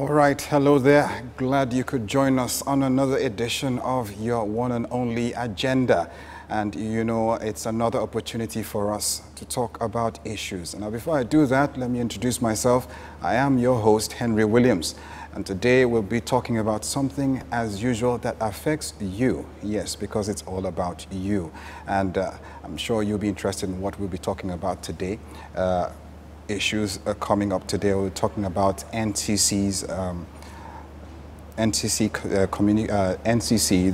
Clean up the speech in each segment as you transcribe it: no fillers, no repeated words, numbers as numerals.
All right, hello there. Glad you could join us on another edition of your one and only agenda. And you know, it's another opportunity for us to talk about issues. Now, before I do that, let me introduce myself. I am your host, Henry Williams. And today we'll be talking about something, as usual, that affects you. Yes, because it's all about you. And I'm sure you'll be interested in what we'll be talking about today. Issues coming up today. We're talking about NCC,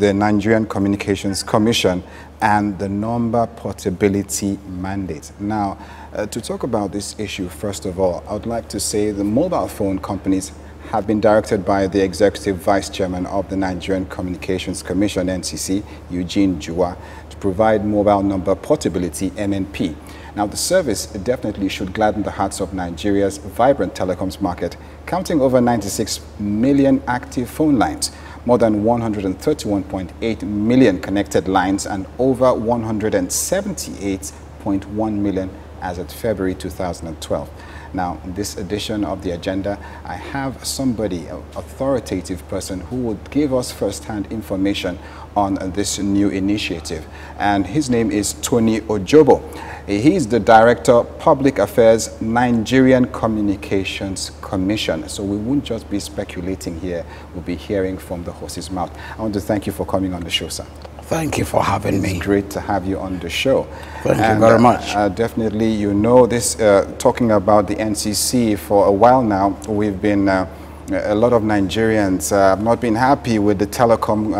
the Nigerian Communications Commission, and the number portability mandate. Now, to talk about this issue, first of all, I would like to say the mobile phone companies have been directed by the Executive Vice Chairman of the Nigerian Communications Commission, NCC, Eugene Jua, to provide mobile number portability, MNP. Now, the service definitely should gladden the hearts of Nigeria's vibrant telecoms market, counting over 96 million active phone lines, more than 131.8 million connected lines, and over 178.1 million as of February 2012. Now, in this edition of the agenda, I have somebody, an authoritative person, who will give us first-hand information on this new initiative. And his name is Tony Ojobo. He is the Director, Public Affairs, Nigerian Communications Commission. So we won't just be speculating here, we'll be hearing from the horse's mouth. I want to thank you for coming on the show, sir. Thank you for having me. It's great to have you on the show. Thank you very much. Definitely, you know this, talking about the NCC for a while now, we've been, a lot of Nigerians have not been happy with the telecom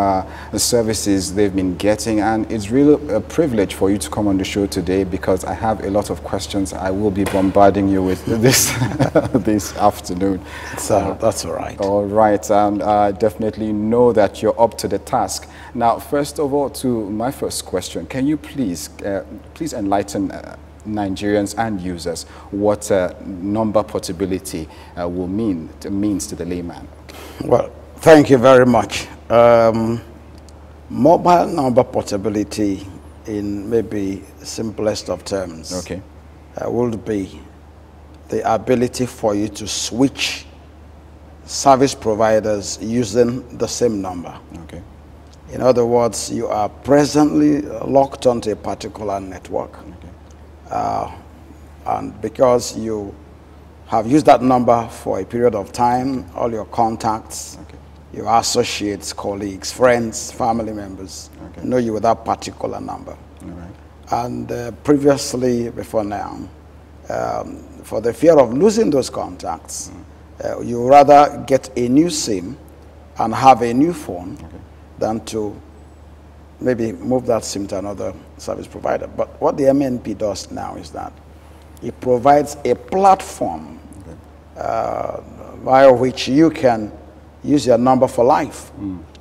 services they've been getting, and it's really a privilege for you to come on the show today because I have a lot of questions I will be bombarding you with this, this afternoon. So that's all right. All right, and I definitely know that you're up to the task. Now, first of all, to my first question, can you please enlighten Nigerians and users what number portability means to the layman? Well, thank you very much. Mobile number portability, in maybe simplest of terms, okay, would be the ability for you to switch service providers using the same number. Okay. In other words, you are presently locked onto a particular network. Okay. And because you have used that number for a period of time, all your contacts, okay, your associates, colleagues, friends, family members, okay, know you with that particular number. All right. And previously, before now, for the fear of losing those contacts, you rather get a new SIM and have a new phone, okay, than to maybe move that SIM to another service provider. But what the MNP does now is that it provides a platform, okay, via which you can use your number for life,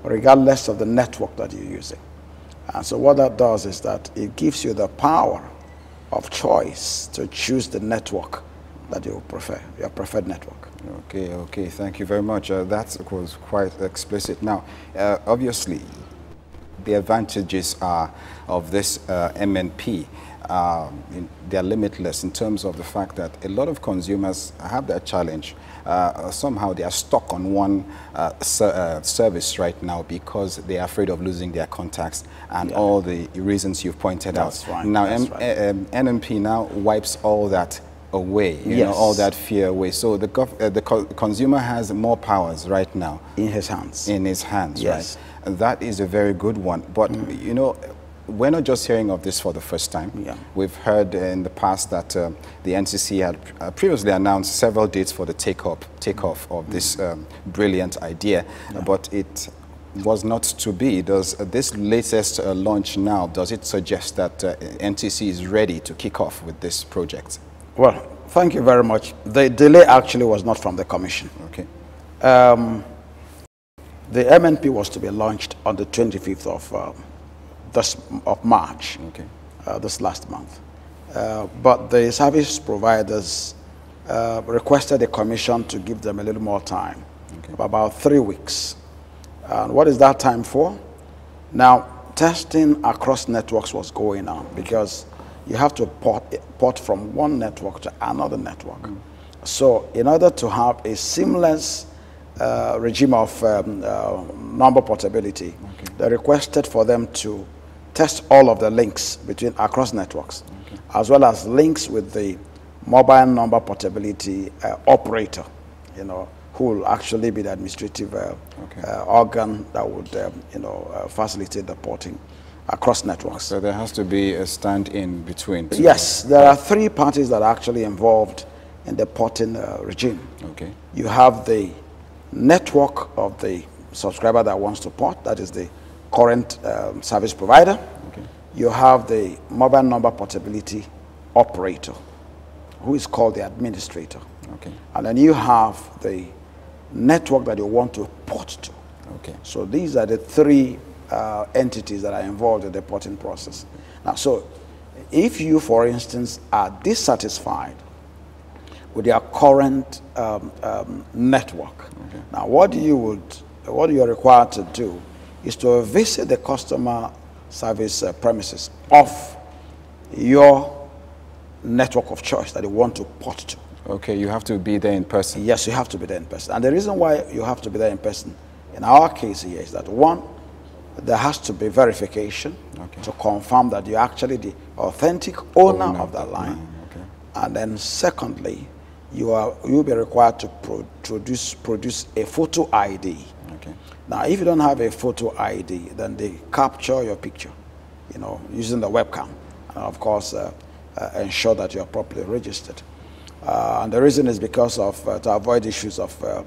regardless of the network that you're using. And so what that does is that it gives you the power of choice to choose the network that you prefer, your preferred network. Okay, okay, thank you very much. That was quite explicit. Now, obviously, the advantages of this MNP, they're limitless in terms of the fact that a lot of consumers have that challenge. Somehow they are stuck on one service right now because they are afraid of losing their contacts and all the reasons you've pointed out. Right. Now, NNP now wipes all that away, you know, all that fear away. So the consumer has more powers right now. In his hands. In his hands, yes, right? And that is a very good one. But, you know, we're not just hearing of this for the first time. Yeah. We've heard in the past that the NCC had previously announced several dates for the takeoff of this brilliant idea, but it was not to be. Does this latest launch now, does it suggest that NCC is ready to kick off with this project? Well, thank you very much. The delay actually was not from the Commission. Okay. The MNP was to be launched on the 25th of March, okay, this last month. But the service providers requested the Commission to give them a little more time, okay, about 3 weeks. And what is that time for? Now, testing across networks was going on because you have to port from one network to another network. So in order to have a seamless regime of number portability, they requested for them to test all of the links between across networks, as well as links with the mobile number portability operator, you know, who will actually be the administrative organ that would, facilitate the porting across networks. So there has to be a stand-in between. Yes, there are 3 parties that are actually involved in the porting regime. Okay. You have the network of the subscriber that wants to port, that is the current service provider. Okay. You have the mobile number portability operator, who is called the administrator. Okay. And then you have the network that you want to port to. Okay. So these are the 3 entities that are involved in the porting process. Now, so if you, for instance, are dissatisfied with your current network, now what you're required to do is to visit the customer service premises of your network of choice that you want to port to. Okay, you have to be there in person. Yes, you have to be there in person. And the reason why you have to be there in person, in our case here, is that 1, there has to be verification to confirm that you're actually the authentic owner of that line. Okay. And then secondly, you'll be required to produce a photo ID. Okay. Now, if you don't have a photo ID, then they capture your picture, you know, using the webcam, and of course ensure that you're properly registered. And the reason is because of to avoid issues of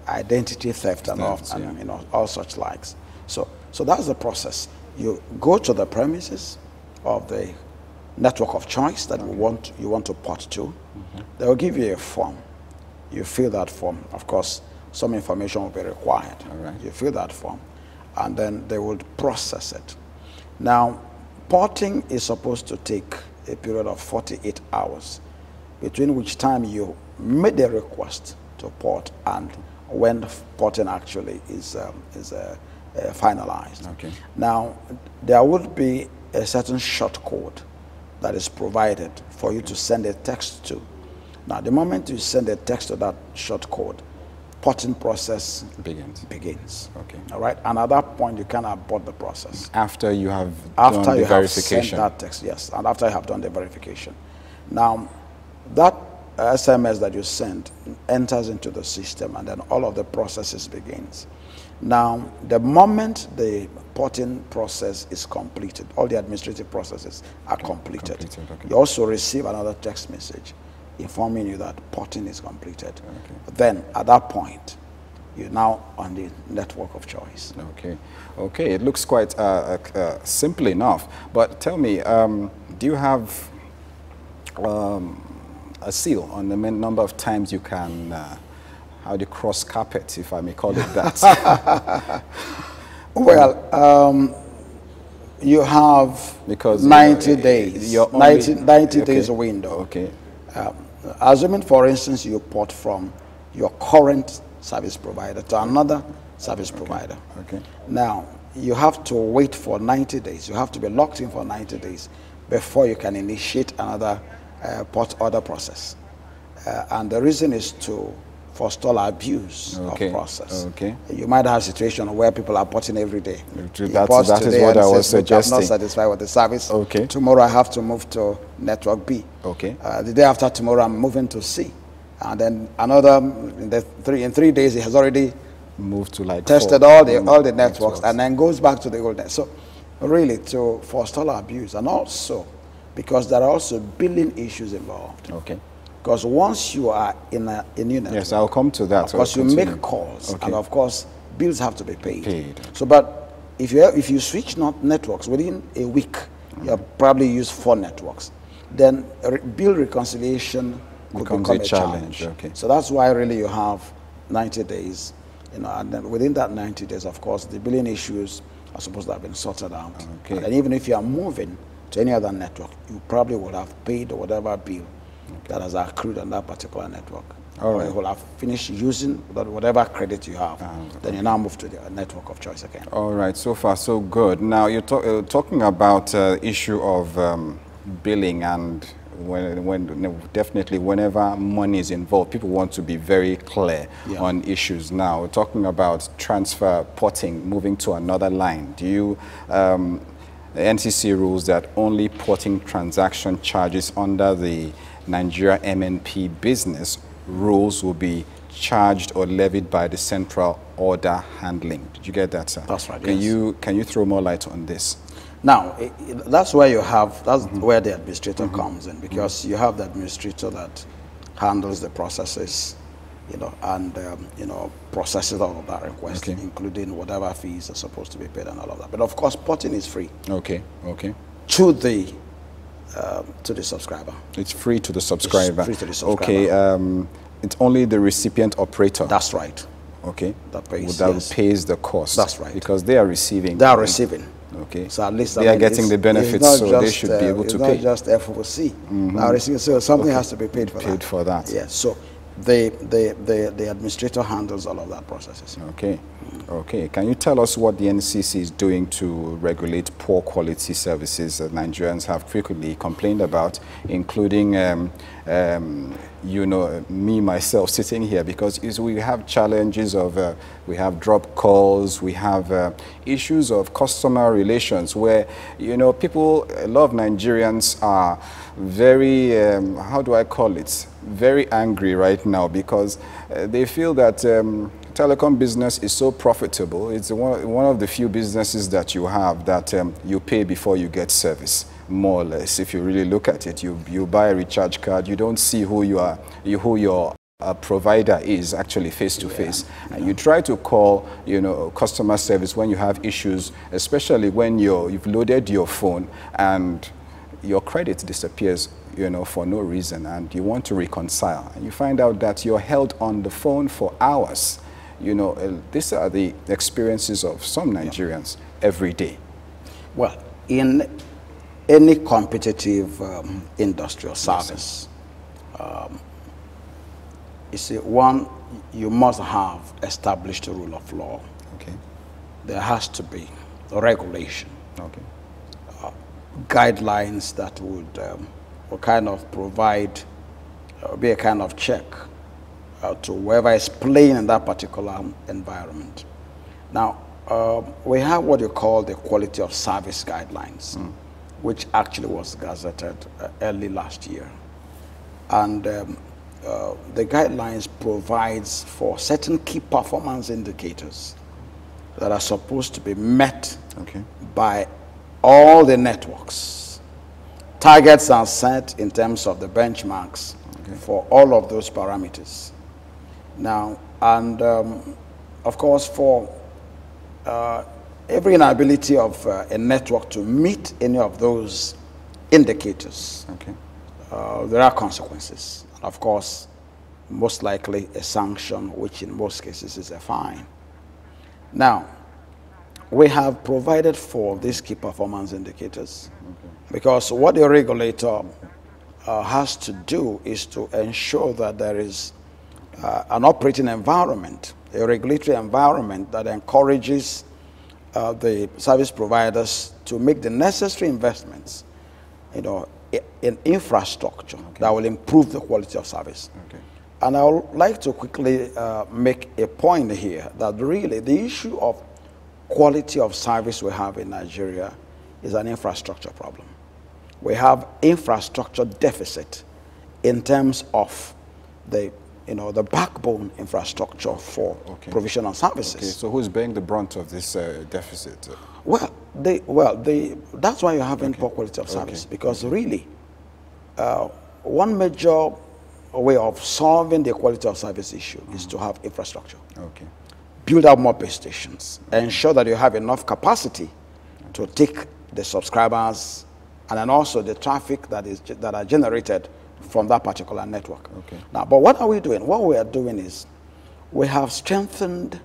identity theft and all such likes. So that's the process. You go to the premises of the network of choice that you want to port to. They will give you a form. You fill that form. Of course, some information will be required. You fill that form, and then they will process it. Now, porting is supposed to take a period of 48 hours, between which time you made the request to port and when porting actually is finalized. Okay. Now, there would be a certain short code that is provided for you to send a text to. Now, the moment you send a text to that short code, porting process begins. Okay. All right. And at that point, you can abort the process. After you have done the verification. Have sent that text, yes. And after you have done the verification. Now, that SMS that you send enters into the system, and then all of the processes begins. Now, the moment the porting process is completed, all the administrative processes are completed. You also receive another text message informing you that porting is completed. Then, at that point, you're now on the network of choice. Okay, it looks quite simple enough. But tell me, do you have a seal on the number of times you can how do you cross carpet, if I may call it that? Well, you have because 90 days. 90 days window. Okay. Assuming, for instance, you port from your current service provider to another service provider. Okay. Now, you have to wait for 90 days. You have to be locked in for 90 days before you can initiate another port order process. And the reason is to forestall abuse of process. You might have a situation where people are porting every day. That is what I was suggesting. I'm not satisfied with the service. Tomorrow I have to move to network B. The day after tomorrow I'm moving to C. And then another, in 3 days he has already moved to like tested all the networks and then goes back to the old net. So really to forestall abuse, and also because there are also billing issues involved. Because once you are in a new network, yes, I'll come to that. Of course, you make calls, and of course, bills have to be paid. So, but if you switch networks within a week, you probably use 4 networks, then bill reconciliation could become a challenge. So that's why really you have 90 days, and then within that 90 days, of course, the billing issues are supposed to have been sorted out. And even if you are moving to any other network, you probably would have paid whatever bill that has accrued on that particular network. Or you will have finished using whatever credit you have. Then you now move to the network of choice again. All right, so far so good. Now you're talking about issue of billing and definitely whenever money is involved, people want to be very clear on issues. Now, we're talking about transfer, porting, moving to another line. Do you, the NCC rules that only porting transaction charges under the Nigeria MNP business rules will be charged or levied by the central order handling. Did you get that, sir? That's right. Can you throw more light on this? Now, that's where you have, that's where the administrator comes in, because you have the administrator that handles the processes, you know, and, you know, processes all of that request, including whatever fees are supposed to be paid and all of that. But of course, porting is free. Okay. To the subscriber. It's free to the subscriber. It's free to the subscriber. Okay. It's only the recipient operator. That's right. Okay. That pays. That pays the cost. That's right. Because they are receiving. They are receiving. Okay. So at least they are getting the benefits, so they should be able to pay. It's not just FOC. Now receiving, so something has to be paid for that. Paid for that. Yes. So the administrator handles all of that processes. Okay. Okay. Can you tell us what the NCC is doing to regulate poor quality services that Nigerians have frequently complained about, including, you know, me, myself sitting here, because we have challenges of, we have drop calls, we have issues of customer relations where, you know, people, a lot of Nigerians are very, how do I call it, very angry right now because they feel that telecom business is so profitable. It's one of the few businesses that you have that you pay before you get service, more or less. If you really look at it, you buy a recharge card, you don't see who your provider is actually face to face, and you try to call, you know, customer service when you have issues, especially when you've loaded your phone and your credit disappears, you know, for no reason, and you want to reconcile, and you find out that you're held on the phone for hours. You know, these are the experiences of some Nigerians every day. Well, in any competitive industrial service, you see, one, you must have established a rule of law. Okay. There has to be a regulation. Okay. Guidelines that would kind of provide, be a kind of check to whoever is playing in that particular environment. Now, we have what you call the quality of service guidelines, which actually was gazetted early last year. And the guidelines provides for certain key performance indicators that are supposed to be met by all the networks. Targets are set in terms of the benchmarks for all of those parameters. Now, and of course, for every inability of a network to meet any of those indicators, there are consequences. And of course, most likely a sanction, which in most cases is a fine. Now, we have provided for these key performance indicators because what the regulator has to do is to ensure that there is an operating environment, a regulatory environment that encourages the service providers to make the necessary investments, you know, in infrastructure that will improve the quality of service. And I would like to quickly make a point here that really the issue of quality of service we have in Nigeria is an infrastructure problem. We have infrastructure deficit in terms of the, you know, the backbone infrastructure for provision of services. So who's bearing the brunt of this deficit? Well, that's why you're having poor quality of service, because really, one major way of solving the quality of service issue is to have infrastructure. Build up more base stations, ensure that you have enough capacity to take the subscribers and then also the traffic that are generated from that particular network. Now, but what are we doing? What we are doing is we have strengthened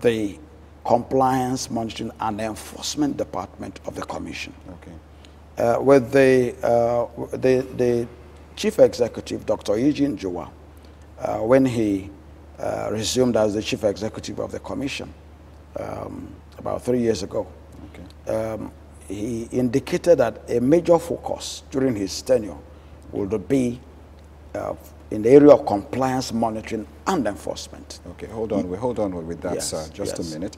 the compliance, monitoring, and enforcement department of the Commission. With the Chief Executive, Dr. Eugene Joa, when he resumed as the Chief Executive of the Commission about 3 years ago, he indicated that a major focus during his tenure would be in the area of compliance, monitoring, and enforcement. Okay, hold on with that, Yes, sir. Just yes. a minute.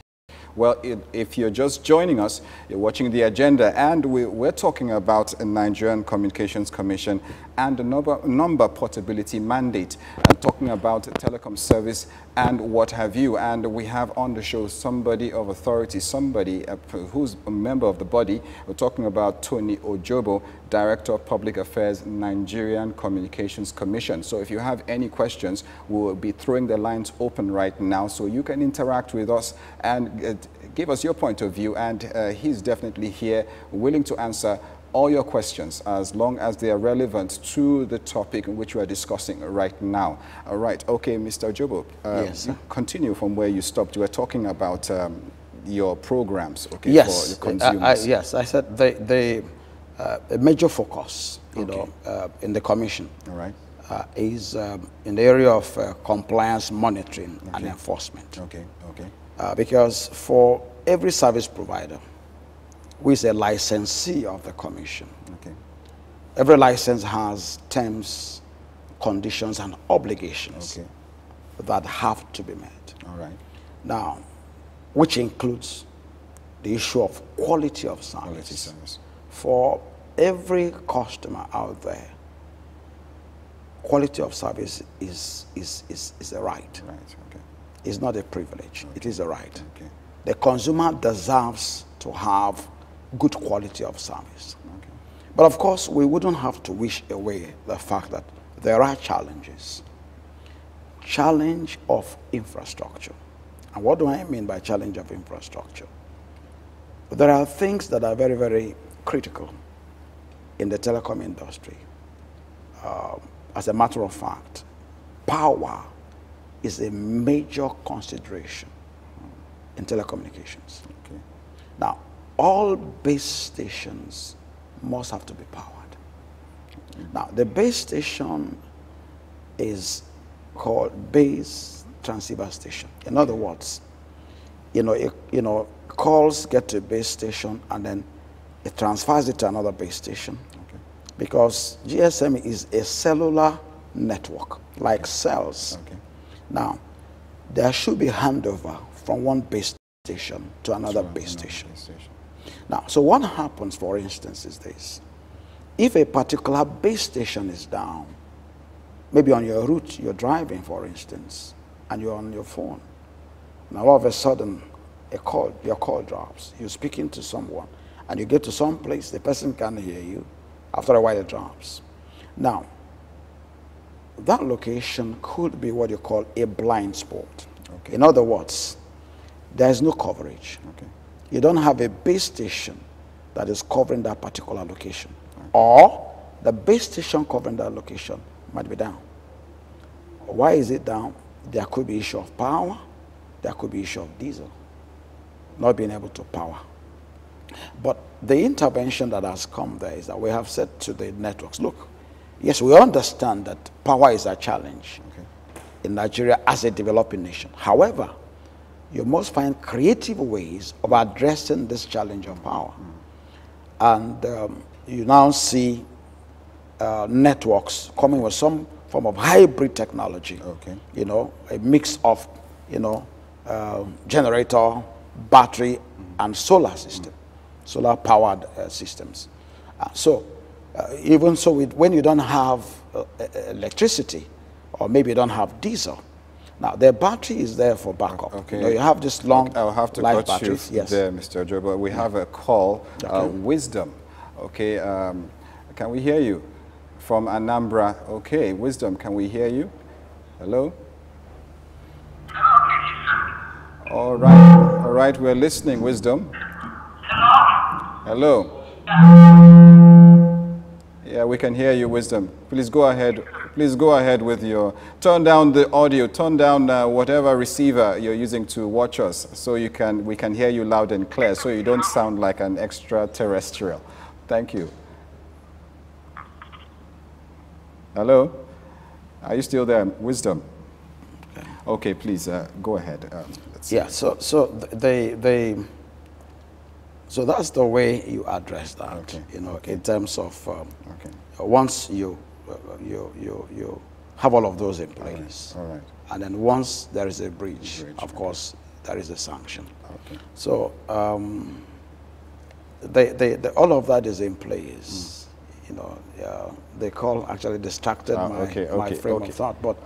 Well, if you're just joining us, you're watching the agenda, and we're talking about the Nigerian Communications Commission and the number portability mandate, and talking about telecom service and what have you. And we have on the show somebody of authority, somebody who's a member of the body. We're talking about Tony Ojobo, Director of Public Affairs, Nigerian Communications Commission. So if you have any questions, we will be throwing the lines open right now, so you can interact with us and give us your point of view. And he's definitely here, willing to answer all your questions as long as they are relevant to the topic in which we are discussing right now. All right. Okay, Mr. Ojobo, yes, you continue from where you stopped. You were talking about your programs, okay, yes, for the consumers. yes, I said a major focus, you know, in the commission, all right, is in the area of compliance, monitoring, and enforcement. Okay, okay. Because for every service provider who is a licensee of the commission, Okay. every license has terms, conditions, and obligations that have to be met. All right. Now, which includes the issue of quality of service. Quality service. For every customer out there, quality of service is a right. Right, okay. It's not a privilege. It is a right. Okay. The consumer deserves to have good quality of service. Okay. But of course, we wouldn't have to wish away the fact that there are challenges. Challenge of infrastructure. And what do I mean by challenge of infrastructure? There are things that are very, very critical in the telecom industry. As a matter of fact, power is a major consideration in telecommunications. Okay. Now, all base stations must have to be powered. Now, the base station is called base transceiver station. In other words, calls get to a base station and then it transfers it to another base station. Okay. Because GSM is a cellular network, like cells. Okay. Now, there should be handover from one base station to another base station. Now, so what happens, for instance, is this. If a particular base station is down, maybe on your route you're driving, for instance, and you're on your phone, now all of a sudden your call drops. You're speaking to someone, and you get to some place, the person can't hear you. After a while, it drops. Now, that location could be what you call a blind spot. Okay. In other words, there is no coverage. Okay. You don't have a base station that is covering that particular location. Okay. Or the base station covering that location might be down. Why is it down? There could be issue of power. There could be issue of diesel not being able to power. But the intervention that has come there is that we have said to the networks, look, yes, we understand that power is a challenge in Nigeria as a developing nation. However, you must find creative ways of addressing this challenge of power. And you now see networks coming with some form of hybrid technology. Okay. You know, a mix of, generator, battery, and solar system, solar powered systems. Even so, when you don't have electricity, or maybe you don't have diesel, now the battery is there for backup. Okay. You have this long I'll have to life cut batteries. you there, Mr. Ojobo. We have a call, Wisdom. Okay, can we hear you? From Anambra. Okay, Wisdom, can we hear you? Hello? All right, we're listening, Wisdom. Hello? Yeah, we can hear you, Wisdom. Please go ahead. Please go ahead with your, turn down the audio, turn down whatever receiver you're using to watch us so we can hear you loud and clear so you don't sound like an extraterrestrial. Thank you. Hello? Are you still there, Wisdom? Okay, please go ahead. Yeah, so that's the way you address that. Okay. In terms of once you you have all of those in place. All right. And then once there is a breach, of course, there is a sanction. Okay. So all of that is in place. You know, they call actually distracted my frame of thought. But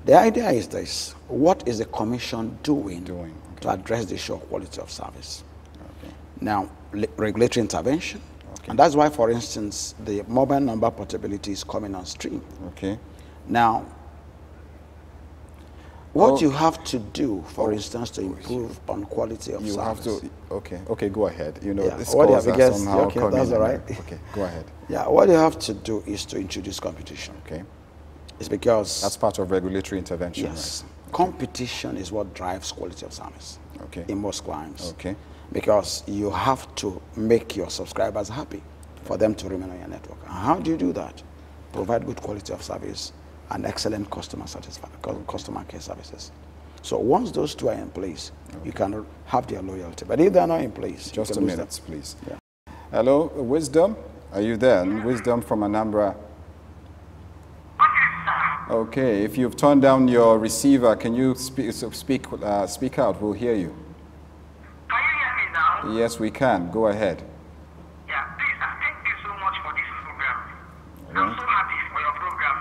the idea is this: what is the commission doing to address the issue of quality of service? Okay. Now, regulatory intervention. Okay. And that's why, for instance, the mobile number portability is coming on stream. Okay. Now, what you have to do, for instance, to improve on quality of service. You have to, okay, go ahead. You know, this what calls you are somehow okay, that's all right. Okay, go ahead. Yeah, what you have to do is to introduce competition. Okay. It's because... That's part of regulatory intervention, yes. Right? Okay. Competition is what drives quality of service. Okay. In most clients. Okay. Because you have to make your subscribers happy for them to remain on your network. And how do you do that? Provide good quality of service and excellent customer care services. So once those two are in place, you can have their loyalty. But if they're not in place, just a minute, please. Yeah. Hello, Wisdom, are you there? Wisdom from Anambra. Okay, if you've turned down your receiver, can you speak out? We'll hear you. Can you hear me now? Yes, we can. Go ahead. Yeah, please, thank you so much for this program. I'm so happy for your program.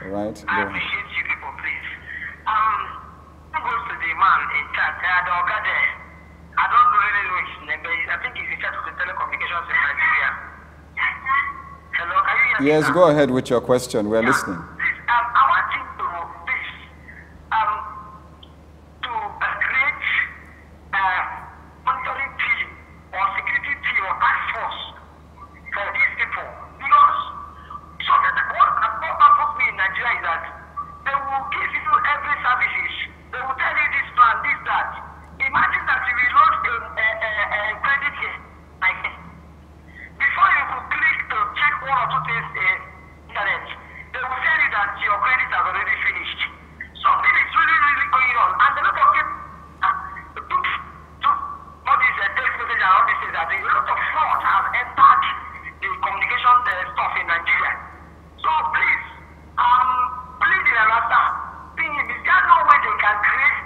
All right. I appreciate you people, please. Who goes to the man in chat? The Oga there. I don't really know his name, but I think he's in charge of the telecommunications in Nigeria. Hello, can you hear me? Yes, go ahead with your question. We're listening. I want you to please to create a monitoring team or security team or task force for these people, because so that what affects me in Nigeria is that they will give you every services. They will tell you this plan, this, that. Imagine that you will load a credit here, like before you could click to check one or two things in internet, they will tell you that your credit has already finished. Something is really, really going on. And a lot of people took all these text messages and all these things, that a lot of fraud has entered the communication stuff in Nigeria. So please, please in Alaska, is there no way they can create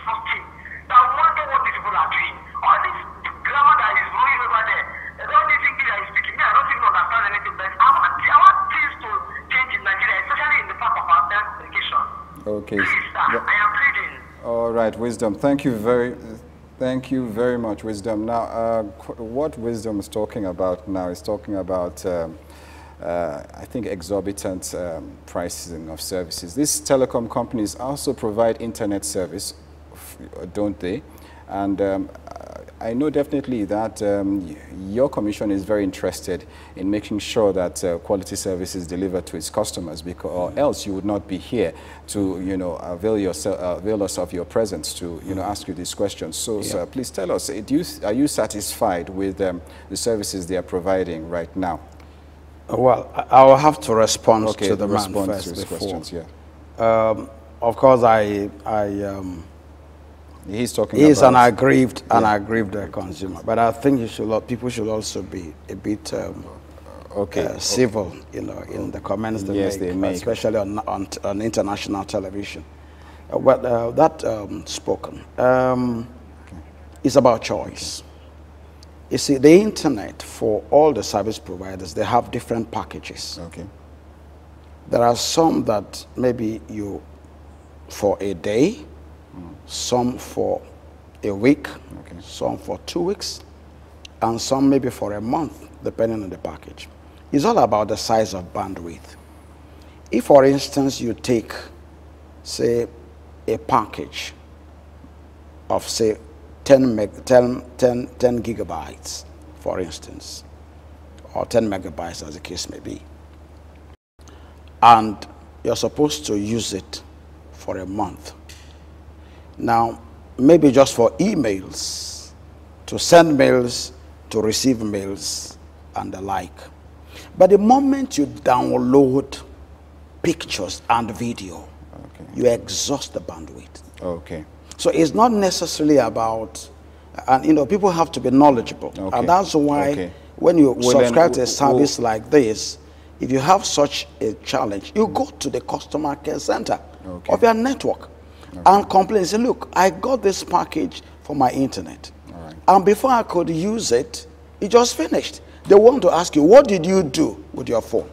something that will monitor what these people are doing? All this grammar that is going over there, they don't even think that is speaking. I don't even understand anything, but I want things to change in Nigeria, especially in the part of our telecommunication. Okay. Please, sir, I am pleading. All right, Wisdom. Thank you very much, Wisdom. Now, what Wisdom is talking about now is talking about, I think, exorbitant pricing of services. These telecom companies also provide internet service, don't they? And I know definitely that your commission is very interested in making sure that quality service is delivered to its customers, because, or else you would not be here to, you know, avail us of your presence to, you know, ask you these questions. So, sir, please tell us, are you satisfied with the services they are providing right now? Well, I will have to respond to the man first before. Questions, yeah. Of course, he's talking He's about an aggrieved consumer, but I think people should also be a bit civil, you know, in the comments they make, especially on international television. That spoken is about choice. You see, the internet, for all the service providers, they have different packages. Okay. There are some that maybe you for a day, some for a week, some for 2 weeks, and some maybe for a month, depending on the package. It's all about the size of bandwidth. If, for instance, you take, say, a package of, say, 10 gigabytes, for instance, or 10 megabytes, as the case may be, and you're supposed to use it for a month. Now, maybe just for emails, to send mails, to receive mails, and the like. But the moment you download pictures and video, you exhaust the bandwidth. Okay. So it's not necessarily about, and you know, people have to be knowledgeable. And that's why when you subscribe to a service like this, if you have such a challenge, you go to the customer care center of your network and complain. Say, look, I got this package for my internet. And before I could use it, it just finished. They want to ask you, what did you do with your phone?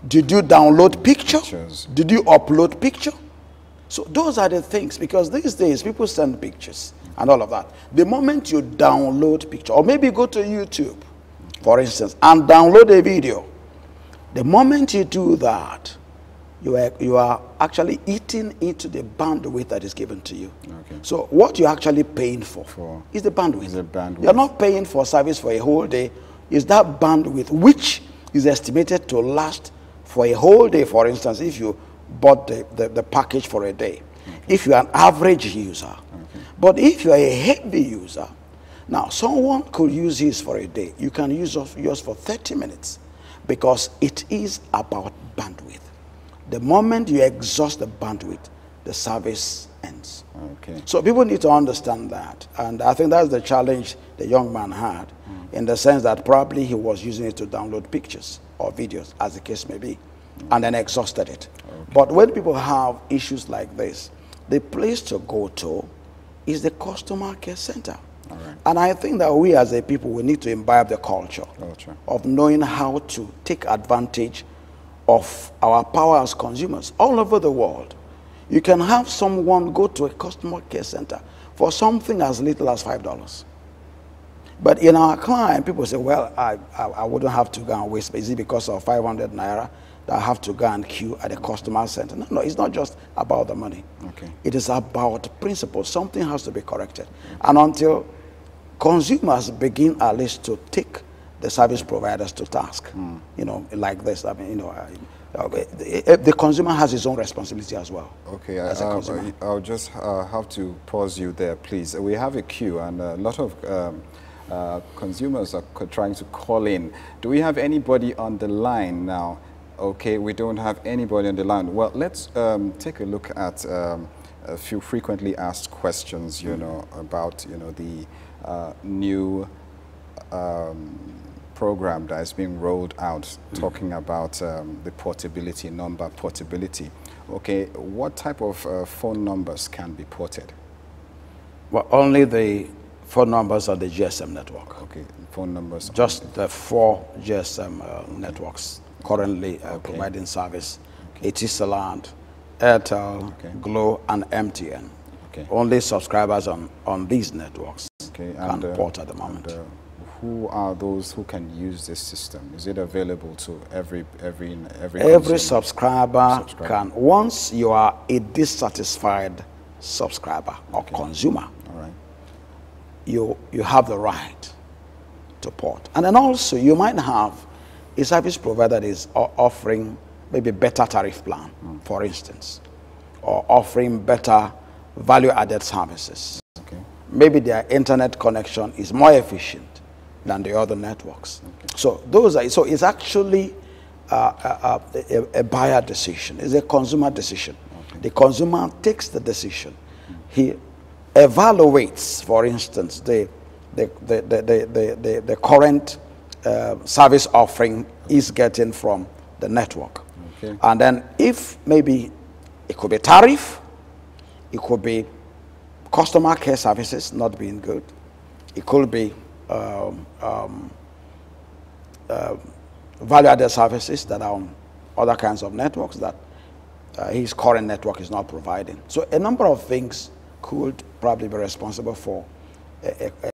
Did you download pictures? Did you upload picture? So those are the things, because these days people send pictures and all of that. The moment you download picture, or maybe go to YouTube, for instance, and download a video, the moment you do that, you are actually eating into the bandwidth that is given to you. So what you're actually paying for is the bandwidth. You're not paying for service for a whole day. It's that bandwidth which is estimated to last for a whole day. For instance, if you bought the package for a day, if you're an average user. But if you're a heavy user, now someone could use this for a day. You can use yours for 30 minutes because it is about bandwidth. The moment you exhaust the bandwidth, the service ends. So people need to understand that. And I think that's the challenge the young man had, in the sense that probably he was using it to download pictures or videos, as the case may be, and then exhausted it. But when people have issues like this, the place to go to is the customer care center. And I think that we as a people, we need to imbibe the culture of knowing how to take advantage of our power as consumers all over the world. You can have someone go to a customer care center for something as little as $5. But in our client, people say, well, I wouldn't have to go and waste. Is it because of 500 naira that I have to go and queue at a customer center? No, it's not just about the money. It is about principles. Something has to be corrected. And until consumers begin at least to take the service providers to task, you know, like this, I mean, you know, the consumer has his own responsibility as well. I'll just have to pause you there, please. We have a queue, and a lot of consumers are trying to call in. Do we have anybody on the line now? Okay, we don't have anybody on the line. Well, let's take a look at a few frequently asked questions, you know, about, you know, the new program that is being rolled out, talking about the portability, number portability. Okay, what type of phone numbers can be ported? Well, only the phone numbers on the GSM network. Phone numbers. Just the 4 GSM networks currently providing service. Etisalat, Airtel, Glo, and MTN. Only subscribers on these networks can port at the moment. Who are those who can use this system? Is it available to every subscriber can? Once you are a dissatisfied subscriber or consumer, you have the right to port. And then also you might have a service provider that is offering maybe better tariff plan, for instance, or offering better value-added services. Maybe their internet connection is more efficient than the other networks. So so it's actually a buyer decision. It's a consumer decision. The consumer takes the decision. He evaluates, for instance, the current service offering is getting from the network. And then if maybe it could be tariff, it could be customer care services not being good, it could be value-added services that are on other kinds of networks that his current network is not providing. So a number of things could probably be responsible for